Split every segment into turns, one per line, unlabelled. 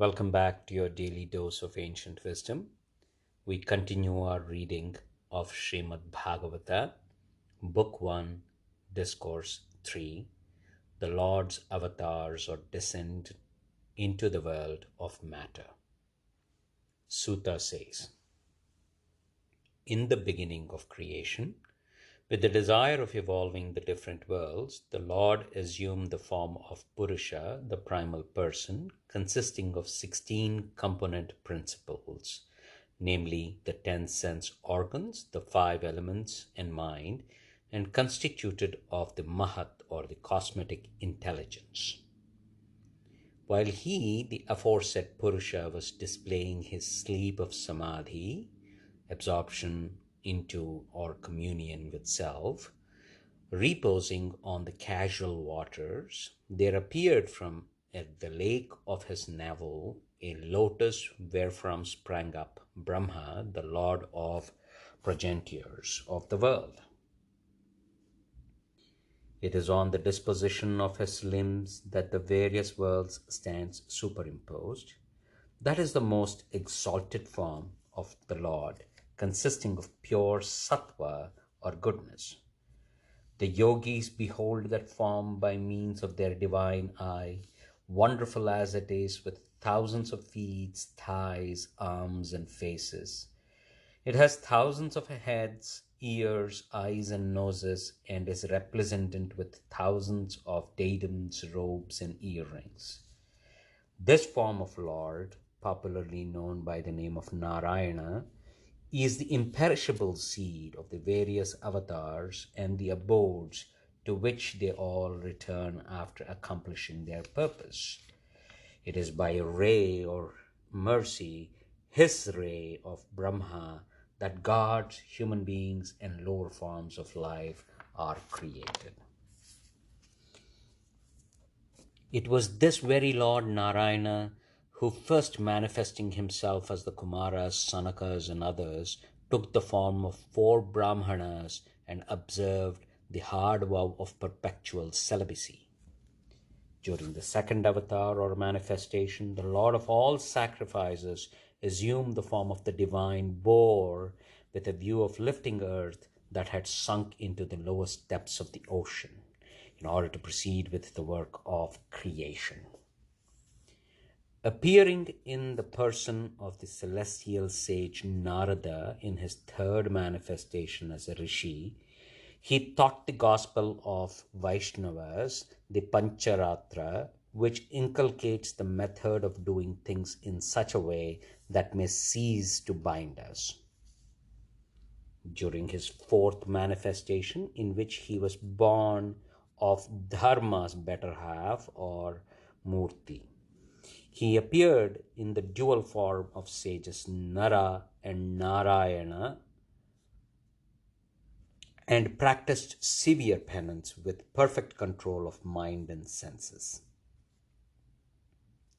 Welcome back to your daily dose of ancient wisdom. We continue our reading of Srimad Bhagavata, Book 1, Discourse 3, The Lord's Avatars or Descent into the World of Matter. Sutta says, in the beginning of creation, with the desire of evolving the different worlds, the Lord assumed the form of Purusha, the primal person, consisting of 16 component principles, namely the 10 sense organs, the 5 elements, and mind, and constituted of the Mahat or the cosmetic intelligence. While he, the aforesaid Purusha, was displaying his sleep of Samadhi, absorption into or communion with self, reposing on the casual waters, there appeared from at the lake of his navel a lotus wherefrom sprang up Brahma, the lord of progenitors of the world. It is on the disposition of his limbs that the various worlds stands superimposed. That is the most exalted form of the Lord, consisting of pure sattva or goodness. The yogis behold that form by means of their divine eye, wonderful as it is, with thousands of feet, thighs, arms, and faces. It has thousands of heads, ears, eyes, and noses, and is resplendent with thousands of diadems, robes, and earrings. This form of Lord, popularly known by the name of Narayana, is the imperishable seed of the various avatars and the abodes to which they all return after accomplishing their purpose. It is by a ray or mercy, his ray of Brahma, that gods, human beings, and lower forms of life are created. It was this very Lord Narayana who, first manifesting himself as the Kumaras, Sanakas, and others, took the form of 4 Brahmanas and observed the hard vow of perpetual celibacy. During the second avatar or manifestation, the Lord of all sacrifices assumed the form of the divine boar with a view of lifting earth that had sunk into the lowest depths of the ocean in order to proceed with the work of creation. Appearing in the person of the celestial sage Narada in his third manifestation as a rishi, he taught the gospel of Vaishnavas, the Pancharatra, which inculcates the method of doing things in such a way that may cease to bind us. During his fourth manifestation, in which he was born of Dharma's better half or Murti, he appeared in the dual form of sages Nara and Narayana and practiced severe penance with perfect control of mind and senses.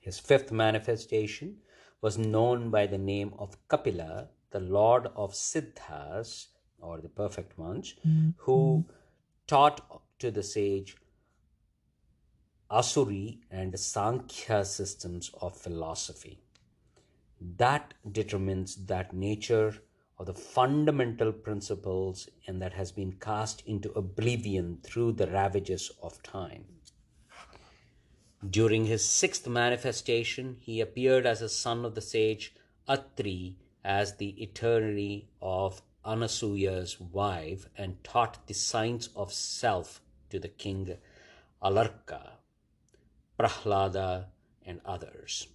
His fifth manifestation was known by the name of Kapila, the lord of Siddhas, or the perfect ones, who taught to the sage Asuri and Sankhya systems of philosophy. That determines that nature of the fundamental principles and that has been cast into oblivion through the ravages of time. During his sixth manifestation, he appeared as a son of the sage Atri as the eternity of Anasuya's wife and taught the science of self to the king Alarka, Prahlada, and others.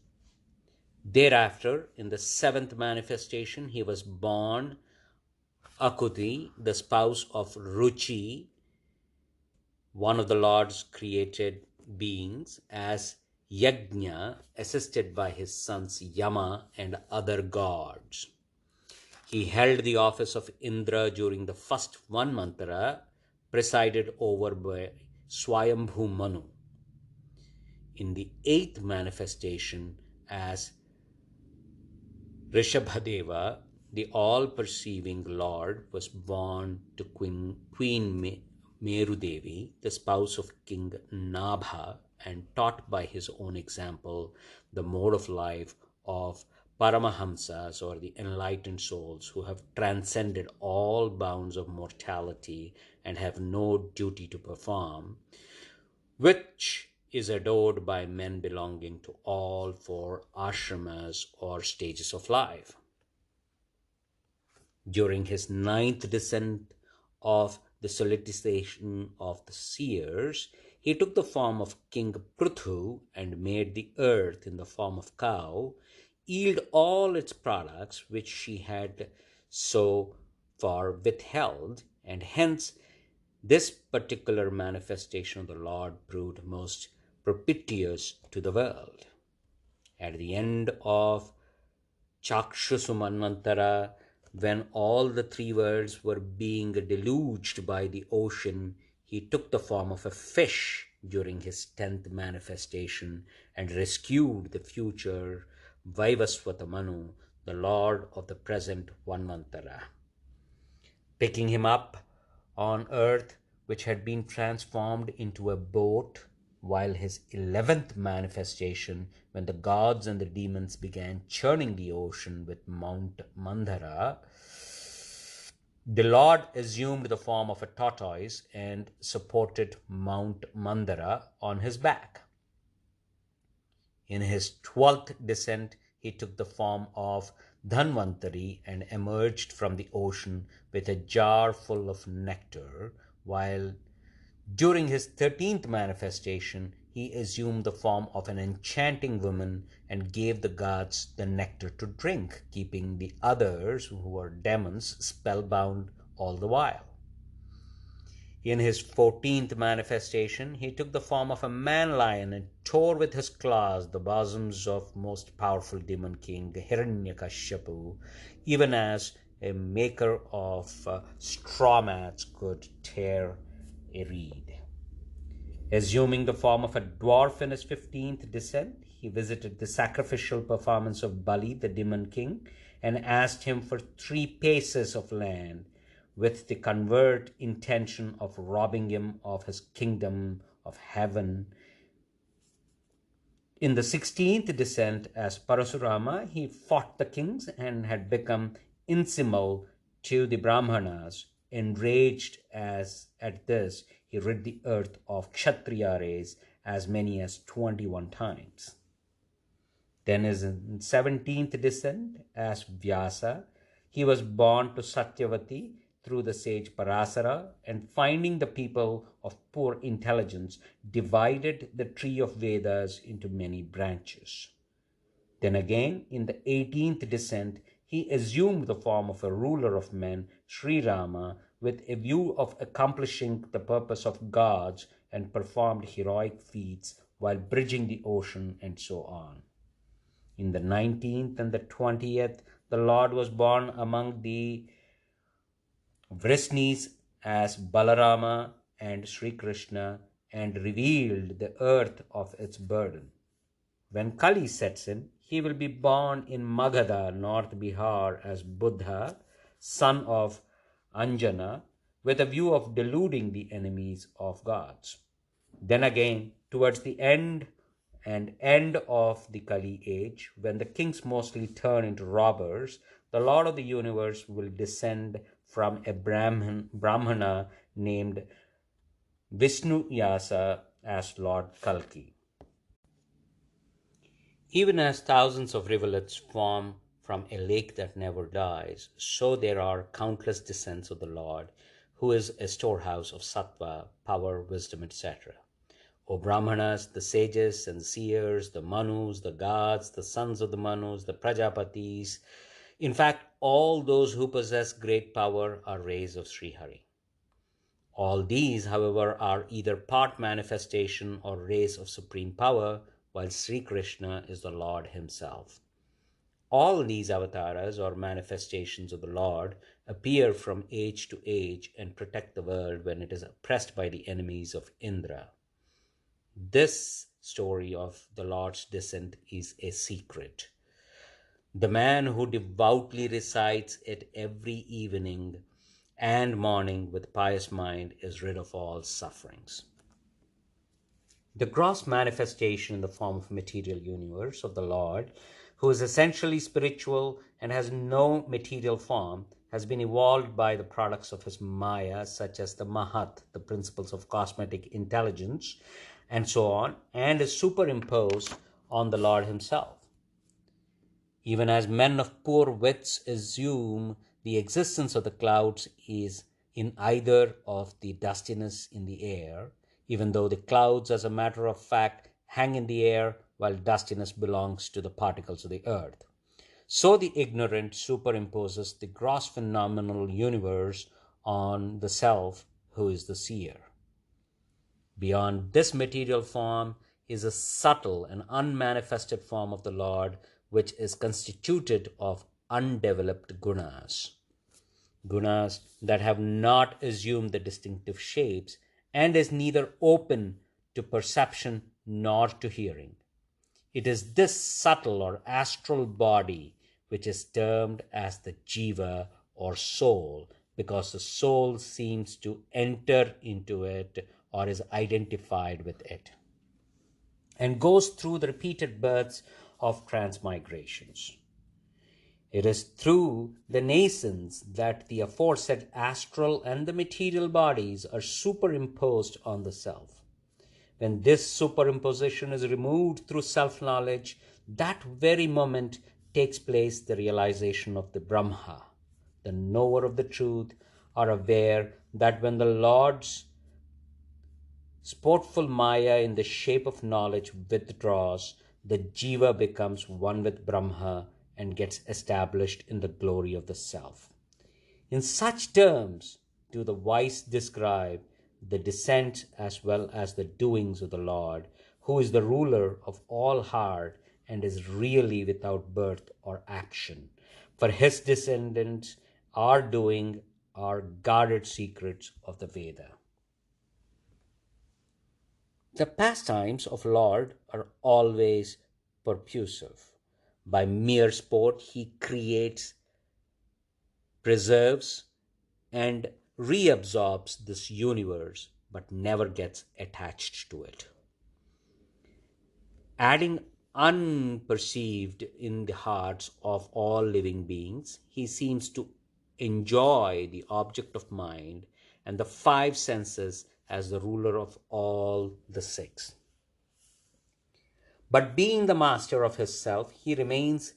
Thereafter, in the seventh manifestation, he was born Akuti, the spouse of Ruchi, one of the Lord's created beings, as Yajna, assisted by his sons Yama and other gods. He held the office of Indra during the first one mantra, presided over by Swayambhu Manu. In the eighth manifestation, as Rishabhadeva, the all-perceiving Lord, was born to Queen Merudevi, the spouse of King Nabha, and taught by his own example the mode of life of Paramahamsas, or the enlightened souls who have transcended all bounds of mortality and have no duty to perform, which is adored by men belonging to all four ashramas or stages of life. During his ninth descent of the solicitation of the seers, he took the form of King Pruthu and made the earth in the form of cow yield all its products which she had so far withheld, and hence this particular manifestation of the Lord proved most propitious to the world. At the end of Chakshusumanvantara, when all the three worlds were being deluged by the ocean, he took the form of a fish during his 10th manifestation and rescued the future Vaivasvata Manu, the lord of the present Vanvantara. Picking him up on earth, which had been transformed into a boat, while his 11th manifestation, when the gods and the demons began churning the ocean with Mount Mandara, the Lord assumed the form of a tortoise and supported Mount Mandara on his back. In his 12th descent, he took the form of Dhanvantari and emerged from the ocean with a jar full of nectar, while during his 13th manifestation, he assumed the form of an enchanting woman and gave the gods the nectar to drink, keeping the others, who were demons, spellbound all the while. In his 14th manifestation, he took the form of a man-lion and tore with his claws the bosoms of most powerful demon king Hiranyakashipu, even as a maker of straw mats could tear a reed. Assuming the form of a dwarf in his 15th descent, he visited the sacrificial performance of Bali, the demon king, and asked him for 3 paces of land, with the covert intention of robbing him of his kingdom of heaven. In the 16th descent as Parasurama, he fought the kings and had become inimical to the Brahmanas. Enraged at this, he rid the earth of Kshatriya race as many as 21 times. Then in 17th descent as Vyasa, he was born to Satyavati through the sage Parasara, and finding the people of poor intelligence, divided the tree of Vedas into many branches. Then again, in the 18th descent, he assumed the form of a ruler of men, Sri Rama, with a view of accomplishing the purpose of gods, and performed heroic feats while bridging the ocean, and so on. In the 19th and the 20th, the Lord was born among the Vrishnis as Balarama and Sri Krishna, and revealed the earth of its burden. When Kali sets in, he will be born in Magadha, North Bihar, as Buddha, son of Anjana, with a view of deluding the enemies of gods. Then again, towards the end of the Kali age, when the kings mostly turn into robbers, the Lord of the universe will descend from a Brahmana named Vishnuyasa as Lord Kalki. Even as thousands of rivulets form from a lake that never dies, so there are countless descents of the Lord, who is a storehouse of sattva, power, wisdom, etc. O Brahmanas, the sages and the seers, the Manus, the gods, the sons of the Manus, the Prajapatis, in fact, all those who possess great power are rays of Srihari. All these, however, are either part manifestation or rays of supreme power, while Sri Krishna is the Lord himself. All these avatars, or manifestations of the Lord, appear from age to age and protect the world when it is oppressed by the enemies of Indra. This story of the Lord's descent is a secret. The man who devoutly recites it every evening and mourning with pious mind is rid of all sufferings. The gross manifestation in the form of material universe of the Lord, who is essentially spiritual and has no material form, has been evolved by the products of his Maya, such as the Mahat, the principles of cosmetic intelligence, and so on, and is superimposed on the Lord himself. Even as men of poor wits assume the existence of the clouds is in either of the dustiness in the air, even though the clouds, as a matter of fact, hang in the air while dustiness belongs to the particles of the earth. So the ignorant superimposes the gross phenomenal universe on the self who is the seer. Beyond this material form is a subtle and unmanifested form of the Lord, which is constituted of undeveloped gunas. Gunas that have not assumed the distinctive shapes and is neither open to perception nor to hearing. It is this subtle or astral body which is termed as the jiva or soul, because the soul seems to enter into it or is identified with it, and goes through the repeated births of transmigrations. It is through the nascence that the aforesaid astral and the material bodies are superimposed on the self. When this superimposition is removed through self-knowledge, that very moment takes place the realization of the Brahma. The knower of the truth are aware that when the Lord's sportful Maya in the shape of knowledge withdraws, the Jiva becomes one with Brahma and gets established in the glory of the self. In such terms do the wise describe the descent as well as the doings of the Lord, who is the ruler of all heart and is really without birth or action. For his descendants are doing are guarded secrets of the Veda. The pastimes of Lord are always purposive. By mere sport, he creates, preserves, and reabsorbs this universe, but never gets attached to it. Adding unperceived in the hearts of all living beings, he seems to enjoy the object of mind and the five senses as the ruler of all the six. But being the master of his self, he remains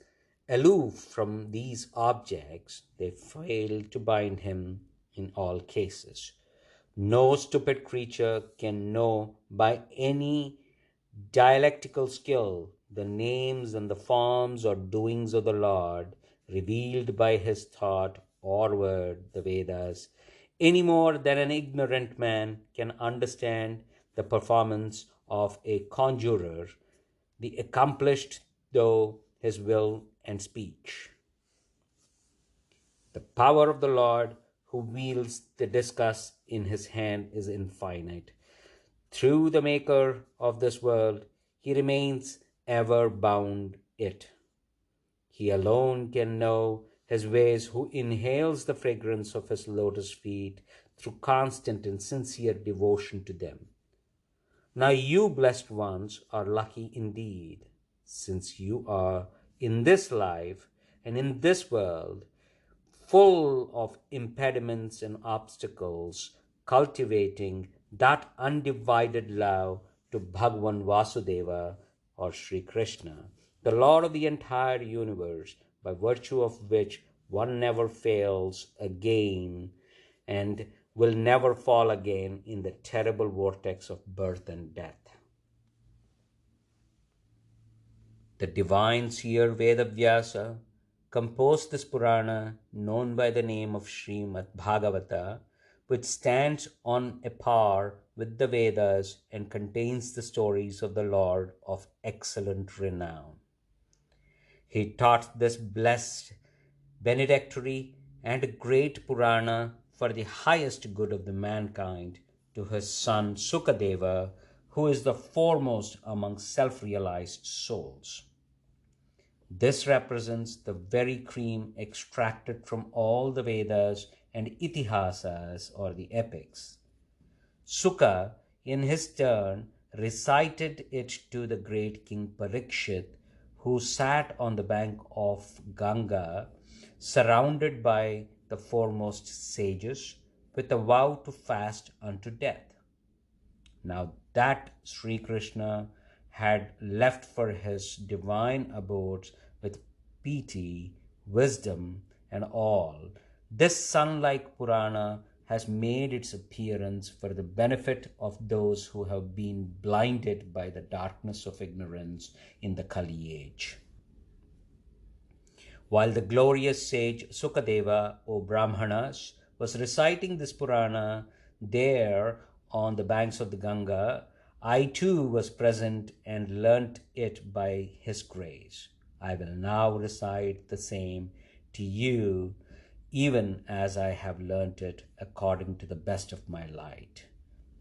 aloof from these objects. They fail to bind him in all cases. No stupid creature can know by any dialectical skill the names and the forms or doings of the Lord revealed by his thought or word, the Vedas, any more than an ignorant man can understand the performance of a conjurer, the accomplished though his will and speech. The power of the Lord who wields the discus in his hand is infinite. Through the maker of this world, he remains ever bound it. He alone can know his ways who inhales the fragrance of his lotus feet through constant and sincere devotion to them. Now you, blessed ones, are lucky indeed, since you are in this life and in this world full of impediments and obstacles, cultivating that undivided love to Bhagavan Vasudeva or Sri Krishna, the Lord of the entire universe, by virtue of which one never fails again and will never fall again in the terrible vortex of birth and death. The divine seer Vedavyasa composed this Purana known by the name of Srimad Bhagavata, which stands on a par with the Vedas and contains the stories of the Lord of excellent renown. He taught this blessed, benedictory, and great Purana for the highest good of the mankind to his son Sukadeva, who is the foremost among self-realized souls. This represents the very cream extracted from all the Vedas and Itihasas or the epics. Sukha, in his turn, recited it to the great King Parikshit, who sat on the bank of Ganga, surrounded by the foremost sages, with a vow to fast unto death. Now that Sri Krishna had left for his divine abodes with piety, wisdom, and all, this sun-like Purana has made its appearance for the benefit of those who have been blinded by the darkness of ignorance in the Kali age. While the glorious sage Sukadeva, O Brahmanas, was reciting this Purana there on the banks of the Ganga, I too was present and learnt it by his grace. I will now recite the same to you, even as I have learnt it according to the best of my light.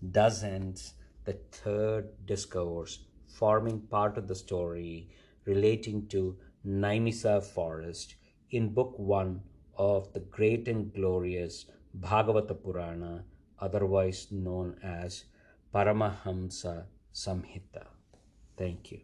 Thus ends the third discourse, forming part of the story relating to Naimisa forest in Book 1 of the great and glorious Bhagavata Purana, otherwise known as Paramahamsa Samhita. Thank you.